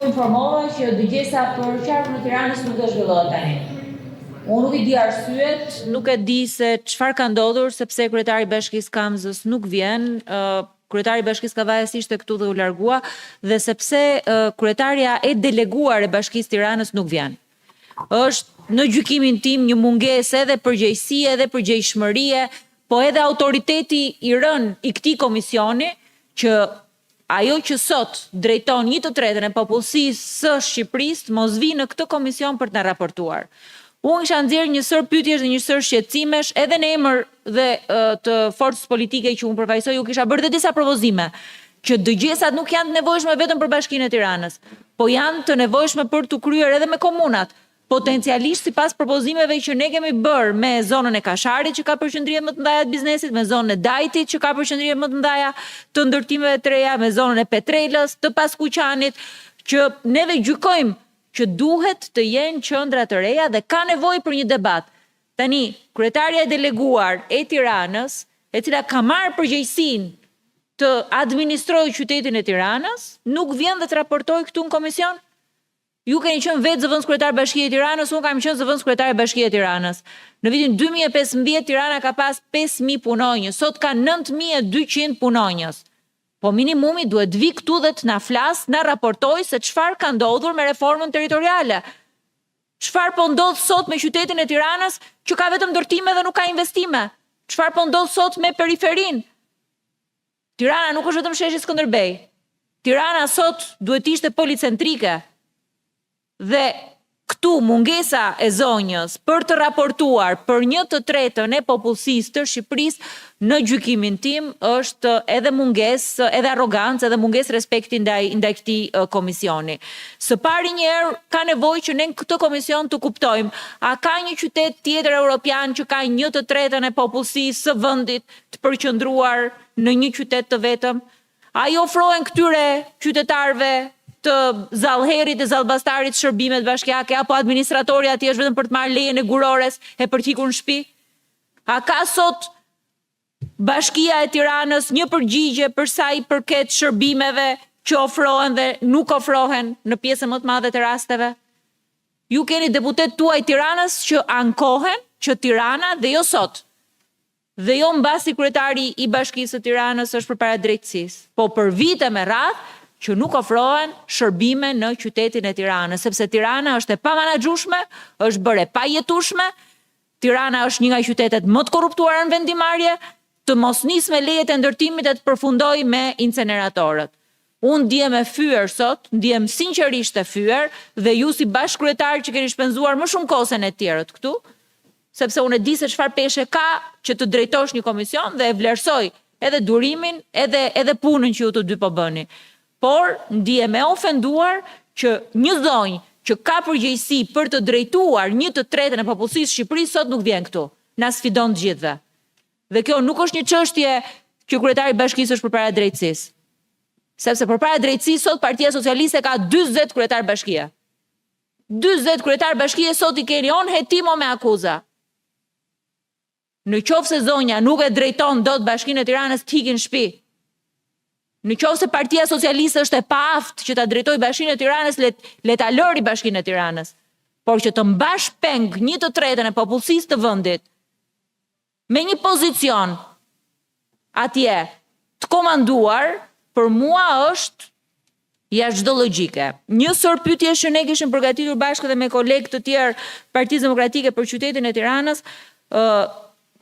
informova që dëgjesa për qarkun e Tiranës nuk do zhvillohet tani. Unë nuk i di arsyet, nuk e di se çfarë ka ndodhur, sepse kryetari i Bashkisë Kamzës nuk vjen, kryetari i Bashkisë Kavajës ishte këtu dhe u largua, dhe sepse kryetaria e deleguar e Bashkisë Tiranës nuk vjen. Është në gjykimin tim një mungesë edhe përgjegjësie edhe përgjegjshmërie, po edhe autoriteti i rënë i këtij komisioni që ajo që sot drejton 1/3 e popullsisë së Shqipërisë mos vi në këtë komision për të na raportuar. Unë kisha nxjerrë një sër pyetjesh dhe një sër shqetësimesh edhe në emër dhe të forcës politike që unë përfaqësoj, u kisha bërë dhe disa propozime që dëgjesat nuk janë të nevojshme vetëm për Bashkinë e Tiranës, po janë të nevojshme për të kryer edhe me komunat. Potencialisht sipas propozimeve që ne kemi bërë me zonën e Kasharit që ka përqendrime më të ndaja të biznesit, me zonën e Dajtit që ka përqendrime më të ndaja të ndërtimeve të reja, me zonën e Petrelës, të Paskuqanit, që neve gjykojmë që duhet të jenë qendra të reja dhe ka nevojë për një debat. Tani, kryetaria e deleguar e Tiranës, e cila ka marrë përgjegjësinë të administrojë qytetin e Tiranës, nuk vjen dhe të raportojë këtu në komision. Ju keni qenë vetë zëvendës kryetar Bashkia e Tiranës, unë kam qenë zëvendës kryetar e Bashkia e Tiranës. Në vitin 2015 Tirana ka pas 5.000 punonjës, sot ka 9.200 punonjës. Po minimumi duhet vi këtu dhe të na flas, na raportoj se çfarë ka ndodhur me reformën territoriale. Çfarë po ndodh sot me qytetin e Tiranës që ka vetëm ndërtime dhe nuk ka investime? Çfarë po ndodh sot me periferinë? Tirana nuk është vetëm sheshi Skënderbej. Tirana sot duhet ishte policentrike. Dhe këtu mungesa e zonjës për të raportuar për 1/3 e popullsisë të Shqipërisë në gjykimin tim është edhe mungesë, edhe arrogancë, edhe mungesë respekti ndaj këtij komisioni. Së pari një herë ka nevojë që ne në këtë komision të kuptojmë, a ka një qytet tjetër evropian që ka 1/3 e popullsisë së vendit të përqendruar në një qytet të vetëm? A i ofrohen këtyre qytetarëve të Zallherit e Zallbastarit shërbimet bashkiake, apo administratori atje është vetëm për të marrë lejen e gurores e për të ikur në shtëpi? A ka sot Bashkia e Tiranës një përgjigje për sa i përket shërbimeve që ofrohen dhe nuk ofrohen në pjesën më të madhe të rasteve? Ju keni deputet tuaj Tiranës që ankohen që Tirana dhe jo sot, dhe jo mbasi kryetari i Bashkisë së Tiranës është përpara drejtësisë, po për vite me radhë që nuk ofrohen shërbime në qytetin e Tiranës, sepse Tirana është e pamanaxhueshme, është bërë e pajetueshme. Tirana është një nga qytetet më të korruptuara në vendimarrje, të mos nis me lejet e ndërtimit e të përfundoj me inceneratorët. Unë ndihem e fyer sot, ndihem sinqerisht e fyer, dhe ju si bashkëkryetar që keni shpenzuar më shumë kohë se ne të tjerët këtu, sepse unë e di se çfarë peshe ka që të drejtosh një komision dhe e vlerësoj edhe durimin, edhe punën që ju të dy po bëni. Por ndihem e ofenduar që një zonjë që ka përgjegjësi për të drejtuar 1/3 e popullsisë Shqipërisë sot nuk vjen këtu. Na sfidon të gjithëve. Dhe kjo nuk është një çështje që kryetari i Bashkisë është përpara drejtësisë. Sepse përpara drejtësisë sot Partia Socialiste ka 40 kryetar bashkie. 40 kryetar bashkie sot i keni on hetim o me akuza. Në qoftë se zonja nuk e drejton dot Bashkinë e Tiranës, të hikin në shtëpi. Në qoftë se Partia Socialiste është e paaft që ta drejtojë Bashkinë e Tiranës, le ta lëri Bashkinë e Tiranës. Por që të mbash peng 1/3 e popullsisë të vendit me një pozicion atje të komanduar, për mua është jashtë çdo logjike. Një sër pyetje që ne kishim përgatitur bashkë dhe me kolegë të tjerë Partisë Demokratike për qytetin e Tiranës,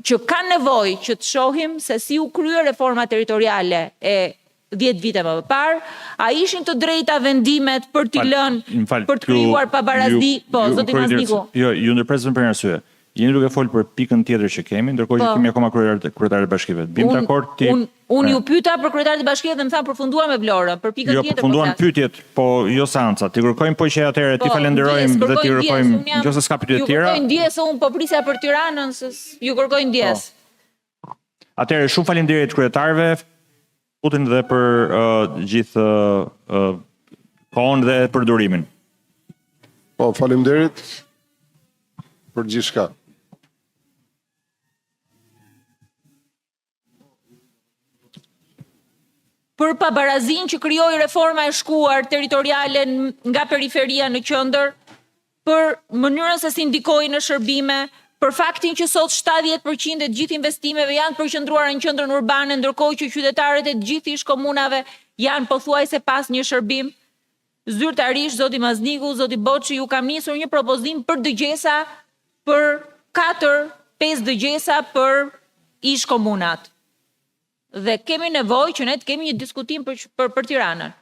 që kanë nevojë që të shohim se si u krye reforma territoriale e 10 vite më parë, a ishin të drejta vendimet për t'i lënë, për të krijuar pabarazdi, po, zoti Mazniku. Jo, ju ndërpresën për një arsye. Jeni duke folë për pikën tjetër që kemi, ndërkohë që kemi akoma kryetarët e bashkive. Bim dakord ti. Unë ju pyeta për kryetarët e bashkive dhe më thanë përfunduar me Vlorën, për pikën tjetër. Jo, përfunduan pyetjet, po jo seanca. Ti kërkojmë po që atëherë ti falenderojmë dhe ti kërkojmë nëse s'ka pyetje të tjera. Ju kërkojnë ndjes, unë po prisja për Tiranën, ju kërkojnë ndjes. Atëherë shumë faleminderit kryetarëve, putin dhe për gjithë kohën dhe për durimin. Po, faleminderit për gjithçka. për pabarazin që krijoi reforma e shkuar territoriale nga periferia në qendër, për mënyrën se si ndikoi në shërbime, për faktin që sot 70% e gjithë investimeve janë përqendruar në qendrën urbane, ndërkohë që qytetarët e gjithë ish komunave janë pothuajse pas një shërbim. Zyrtarisht, zoti Mazniku, zoti Boçi, ju kam nisur një propozim për dëgjesa, për 4-5 dëgjesa për ish komunat. Dhe kemi nevojë që ne të kemi një diskutim për Tiranën.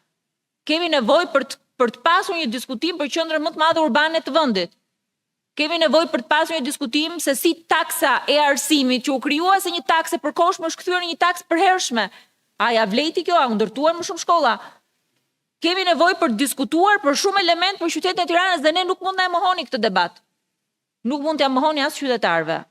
Kemi nevojë për të pasur një diskutim për qendrën më të madhe urbane të vendit. Kemi nevojë për të pasur një diskutim se si taksa e arsimit që u krijua se një taksë e përkohshme është kthyer në një taksë përhershme. A ja vlejti kjo? A u ndërtuan më shumë shkolla? Kemi nevojë për të diskutuar për shumë element për qytetin e Tiranës dhe ne nuk mund ta mohoni këtë debat. Nuk mund t'ja mohoni as qytetarëve.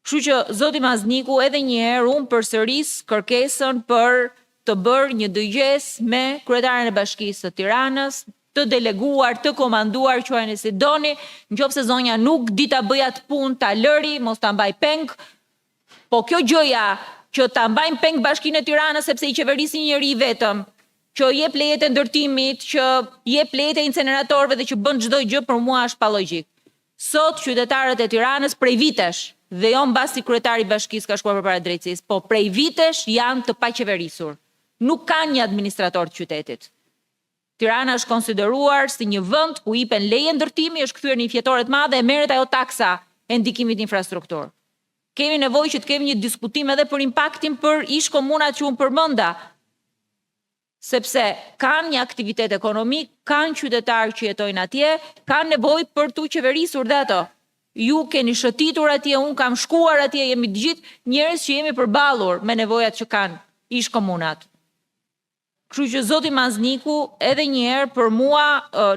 Kështu që zoti Mazniku, edhe një herë unë përsëris kërkesën për të bërë një dëgjes me kryetaren e Bashkisë së Tiranës, të deleguar, të komanduar, quajeni si doni, nëse zonja nuk di ta bëj atë punë, ta lëri, mos ta mbaj peng. Po kjo gjëja që ta mbajnë peng Bashkinë e Tiranës sepse i qeverisin njëri i vetëm, që jep lejet e ndërtimit, që jep lejet e inceneratorëve dhe që bën çdo gjë, për mua është palogjik. Sot qytetarët e Tiranës prej vitesh, dhe jo mbasi kryetari i Bashkisë ka shkuar përpara drejtësisë, po prej vitesh janë të paqeverisur. Nuk kanë një administrator të qytetit. Tirana është konsideruar si një vend ku ipen leje ndërtimi, është kthyer në një fjetore të madhe e merret ajo taksa e ndikimit infrastrukturë. Kemi nevojë që të kemi një diskutim edhe për impaktin për ish komunat që unë përmenda, sepse kanë një aktivitet ekonomik, kanë qytetarë që jetojnë atje, kanë nevojë për të qeverisur dhe ato. Ju keni shëtitur atje, unë kam shkuar atje, jemi të gjithë njerëz që jemi përballur me nevojat që kanë ish komunat. Kështu që zoti Mazniku, edhe një herë për mua,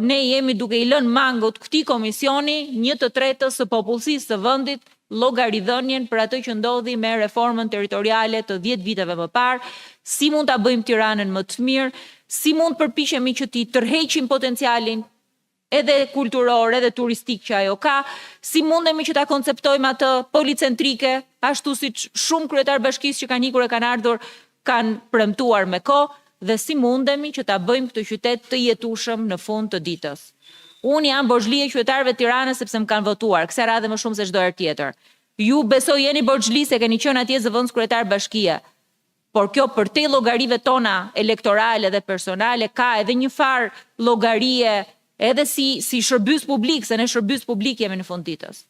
ne jemi duke i lënë mangut këtij komisioni 1/3 së popullsisë së vendit llogaridhënien për atë që ndodhi me reformën territoriale të 10 viteve më parë, si mund ta bëjmë Tiranën më të mirë, si mund përpiqemi që ti tërheqim potencialin edhe kulturor, edhe turistik që ajo ka, si mundemi që ta konceptojmë atë policentrike, ashtu siç shumë kryetar bashkisë që kanë ikur e kanë ardhur kanë premtuar me kohë, dhe si mundemi që ta bëjmë këtë qytet të jetueshëm në fund të ditës. Unë jam borxhli e qytetarëve të Tiranës sepse më kanë votuar, kësaj radhe më shumë se çdo herë tjetër. Ju besoj jeni borxhli se keni qenë atje zëvendës kryetar bashkie. Por kjo për te llogarive tona elektorale dhe personale ka edhe një farë llogarie edhe si shërbys publik, se ne shërbys publik jemi në fund ditës.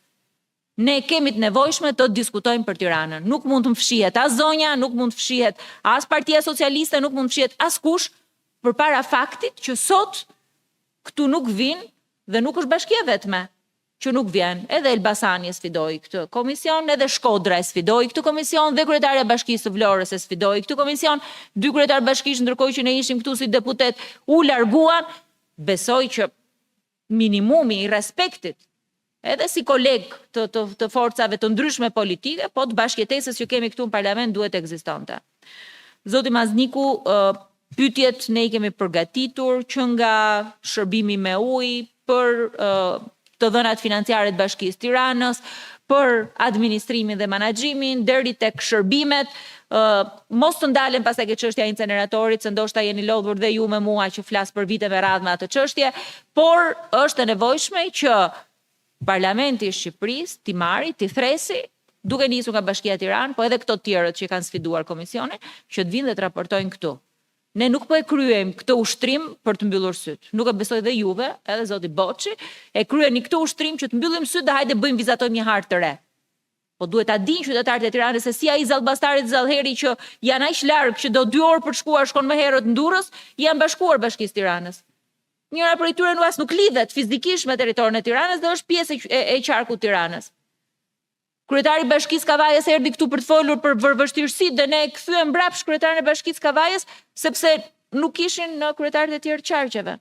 Ne kemi të nevojshme të diskutojmë për Tiranën. Nuk mund të fshihet as zonja, nuk mund të fshihet as Partia Socialiste, nuk mund të fshihet askush përpara faktit që sot këtu nuk vinë dhe nuk është bashkia vetme që nuk vjen. Edhe Elbasani e sfidoi këtë komision, edhe Shkodra e sfidoi këtë komision, dhe kryetaria e Bashkisë së Vlorës e sfidoi këtë komision. 2 kryetar bashkish ndërkohë që ne ishim këtu si deputet u larguan. Besoj që minimumi i respektit edhe si koleg të forcave të ndryshme politike, po të bashkëtesës që kemi këtu në parlament duhet ekzistonte. Zoti Mazniku, pyetjet ne I kemi përgatitur që nga shërbimi me ujë, për të dhënat financiare të Bashkisë Tiranës, për administrimin dhe menaxhimin, deri tek shërbimet, mos të ndalen pastaj ke çështja e inceneratorit, se ndoshta jeni lodhur dhe ju me mua që flas për vite me radhë me atë çështje, por është e nevojshme që Parlamenti I Shqipërisë t'i marri, t'i thresi, duke nisur nga Bashkia e Tiranës, po edhe këto tjerët që kanë sfiduar komisionin, që të vinë dhe të raportojnë këtu. Ne nuk po e kryejm këtë ushtrim për të mbyllur syt. Nuk e besoj dhe juve, edhe zoti Boçi, e kryeni këtë ushtrim që të mbyllim syt dhe hajde bëjmë vizatojmë një hartë të re. Po duhet ta dinë qytetarët e Tiranës se si ai zallbastarit Zallheri që janë aq larg që do 2 orë për të shkuar shkon më herët në Durrës, janë bashkuar Bashkisë Tiranës. Njëra prej tyre nuas nuk lidhet fizikisht me territorin e Tiranës dhe është pjesë e qarkut Tiranës. Kryetari I Bashkisë Kavajës erdhi këtu për të folur për vështirësitë dhe ne e kthyem mbrapsht kryetarin e Bashkisë Kavajës sepse nuk ishin në kryetarët e tjerë të qarqeve.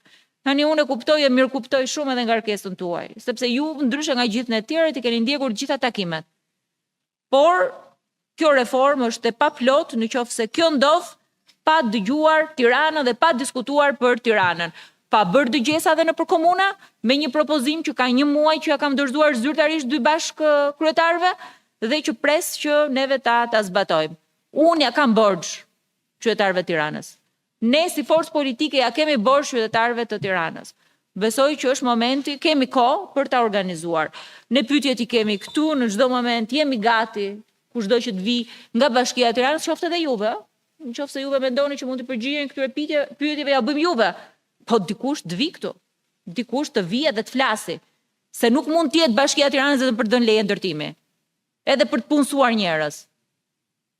Tani unë e kuptoj e mirë kuptoj shumë edhe ngarkesën tuaj, sepse ju ndryshe nga gjithë ne të tjerët I keni ndjekur gjitha takimet. Por kjo reformë është e paplot nëse kjo ndodh pa dëgjuar Tiranën dhe pa diskutuar për Tiranën. Pa bërë dëgjesa dhe në për komuna, me një propozim që ka 1 muaj që ja kam dorëzuar zyrtarisht 2 bashkë kryetarëve dhe që pres që neve ta zbatojmë. Unë ja kam borxh qytetarëve të Tiranës. Ne si forcë politike ja kemi borxh qytetarëve të Tiranës. Besoj që është momenti, kemi kohë për ta organizuar. Ne pyetjet I kemi këtu, në çdo moment jemi gati, kushdo që të vi nga Bashkia e Tiranës, qoftë edhe juve, nëse juve mendoni që mund të përgjigjen këtyre pyetjeve, ja bëjmë juve. Po dikush të vi këtu. Dikush të vi edhe të flasi, se nuk mund të jetë Bashkia e Tiranës edhe për të dhënë leje ndërtimi, edhe për të punësuar njerëz.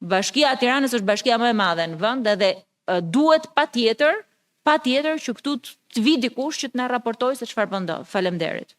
Bashkia e Tiranës është bashkia më e madhe në vend edhe duhet patjetër që këtu të vi dikush që të na raportojë se çfarë po ndodh. Faleminderit.